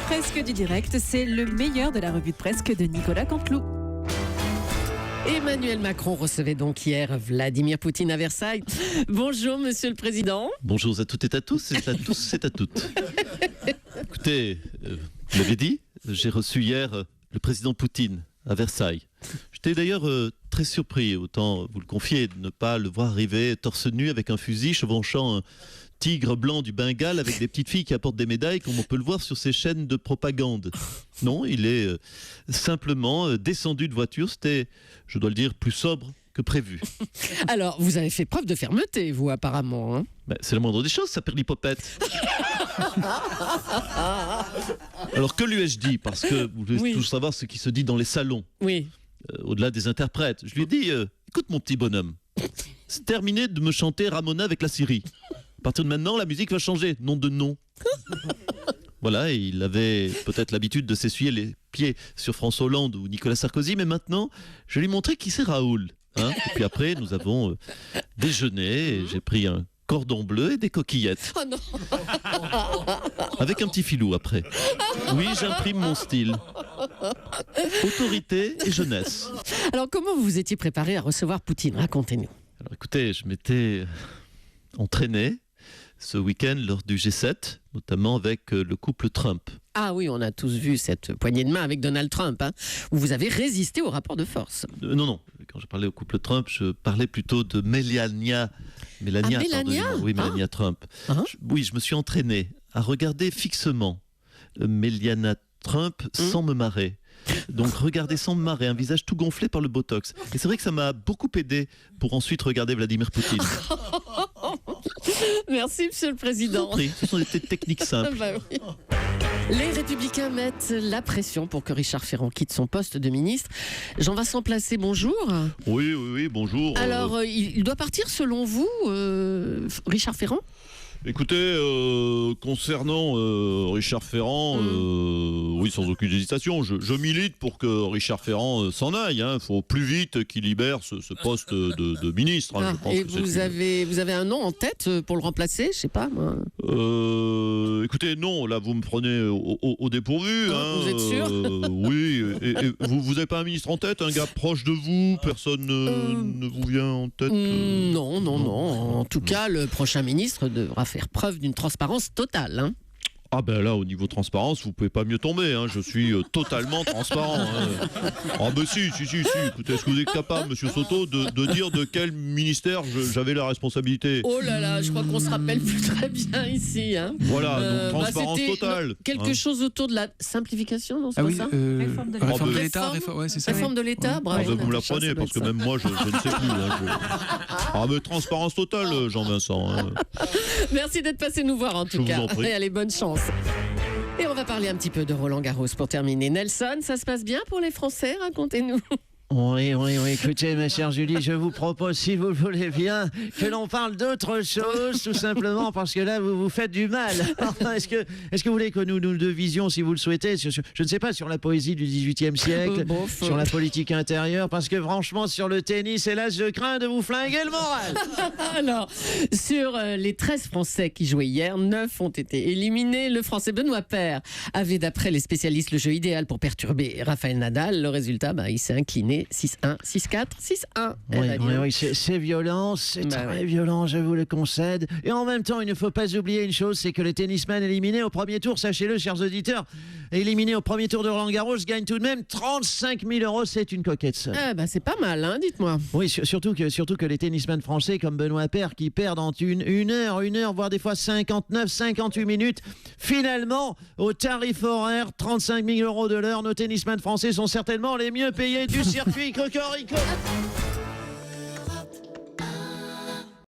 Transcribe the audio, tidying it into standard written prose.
Presque du direct, c'est le meilleur de la revue de presse de Nicolas Canteloup. Emmanuel Macron recevait donc hier Vladimir Poutine à Versailles. Bonjour Monsieur le Président. Bonjour à toutes et à tous, c'est à tous, c'est à toutes. Écoutez, vous l'avez dit, j'ai reçu hier le président Poutine à Versailles. J'étais d'ailleurs très surpris, autant vous le confier, de ne pas le voir arriver torse nu avec un fusil, chevauchant un tigre blanc du Bengale avec des petites filles qui apportent des médailles comme on peut le voir sur ces chaînes de propagande. Non, il est simplement descendu de voiture. C'était, je dois le dire, plus sobre que prévu. Alors, vous avez fait preuve de fermeté, vous, apparemment. Hein. Ben, c'est la moindre des choses, ça perd l'hypopète. Alors, que lui ai-je dit? Parce que vous voulez tous savoir ce qui se dit dans les salons. Oui. Au-delà des interprètes. Je lui ai dit, écoute mon petit bonhomme, c'est terminé de me chanter Ramona avec la Syrie. À partir de maintenant, la musique va changer. Nom de nom. Voilà, et il avait peut-être l'habitude de s'essuyer les pieds sur François Hollande ou Nicolas Sarkozy, mais maintenant, je lui ai montré qui c'est Raoul. Hein, et puis après, nous avons déjeuné, et j'ai pris un cordon bleu et des coquillettes. Oh non. Avec un petit filou après. Oui, j'imprime mon style. Autorité et jeunesse. Alors, comment vous vous étiez préparé à recevoir Poutine? Racontez-nous. Alors écoutez, je m'étais entraîné ce week-end lors du G7, notamment avec le couple Trump. Ah oui, on a tous vu cette poignée de main avec Donald Trump, hein, où vous avez résisté au rapport de force. Non, quand je parlais au couple Trump, je parlais plutôt de Melania. Melania Oui, Melania Trump. Oui, je me suis entraîné à regarder fixement Melania Trump sans me marrer. Donc regarder sans me marrer, un visage tout gonflé par le Botox. Et c'est vrai que ça m'a beaucoup aidé pour ensuite regarder Vladimir Poutine. Merci Monsieur le Président. Ce sont des techniques simples. Bah oui. Les Républicains mettent la pression pour que Richard Ferrand quitte son poste de ministre. Jean-Vincent Placé, bonjour. Oui, bonjour. Alors, il doit partir selon vous, Richard Ferrand ? Écoutez, concernant Richard Ferrand, oui, sans aucune hésitation, je milite pour que Richard Ferrand s'en aille. Il faut plus vite qu'il libère ce poste de ministre. Je pense et que vous avez un nom en tête pour le remplacer? Je sais pas, moi. Écoutez, non, là, vous me prenez au dépourvu. Vous êtes sûr? Oui, et vous n'avez pas un ministre en tête, un gars proche de vous? Personne ne vous vient en tête? Non. En tout cas, le prochain ministre devra faire preuve d'une transparence totale. Hein. Ah ben là, au niveau transparence, vous pouvez pas mieux tomber. Je suis totalement transparent. Ah ben si. Écoutez, est-ce que vous êtes capable, Monsieur Soto, de dire de quel ministère j'avais la responsabilité? Oh là là, je crois qu'on se rappelle plus très bien ici. Hein. Voilà, donc transparence totale. Quelque chose autour de la simplification, non? Ah oui, ça réforme de l'État. C'est ça. Réforme de l'État, bravo. Vous me l'apprenez, parce que même moi, je ne sais plus. Ah mais transparence totale, Jean-Vincent. Merci d'être passé nous voir en tout cas. Je vous en prie. Et allez, bonne chance. Et on va parler un petit peu de Roland Garros pour terminer. Nelson, ça se passe bien pour les Français? Racontez-nous. Oui, écoutez, ma chère Julie, je vous propose, si vous le voulez bien, que l'on parle d'autre chose, tout simplement, parce que là, vous vous faites du mal. Est-ce que vous voulez que nous devisions, si vous le souhaitez, je ne sais pas, sur la poésie du XVIIIe siècle, sur la politique intérieure, parce que franchement, sur le tennis, hélas, je crains de vous flinguer le moral. Alors, sur les 13 Français qui jouaient hier, 9 ont été éliminés. Le Français Benoît Paire avait, d'après les spécialistes, le jeu idéal pour perturber Rafael Nadal. Le résultat, il s'est incliné 6-1, 6-4, 6-1. Oui, c'est violent, c'est très violent, je vous le concède. Et en même temps, il ne faut pas oublier une chose, c'est que les tennisman éliminés au premier tour, sachez-le, chers auditeurs, éliminés au premier tour de Roland Garros gagnent tout de même 35 000 €, c'est une coquette somme. C'est pas mal, hein, dites-moi. Oui, surtout que les tennisman français comme Benoît Paire qui perdent en une heure, voire des fois 59, 58 minutes, finalement, au tarif horaire, 35 000 € de l'heure, nos tennisman français sont certainement les mieux payés du circuit. Cocorico.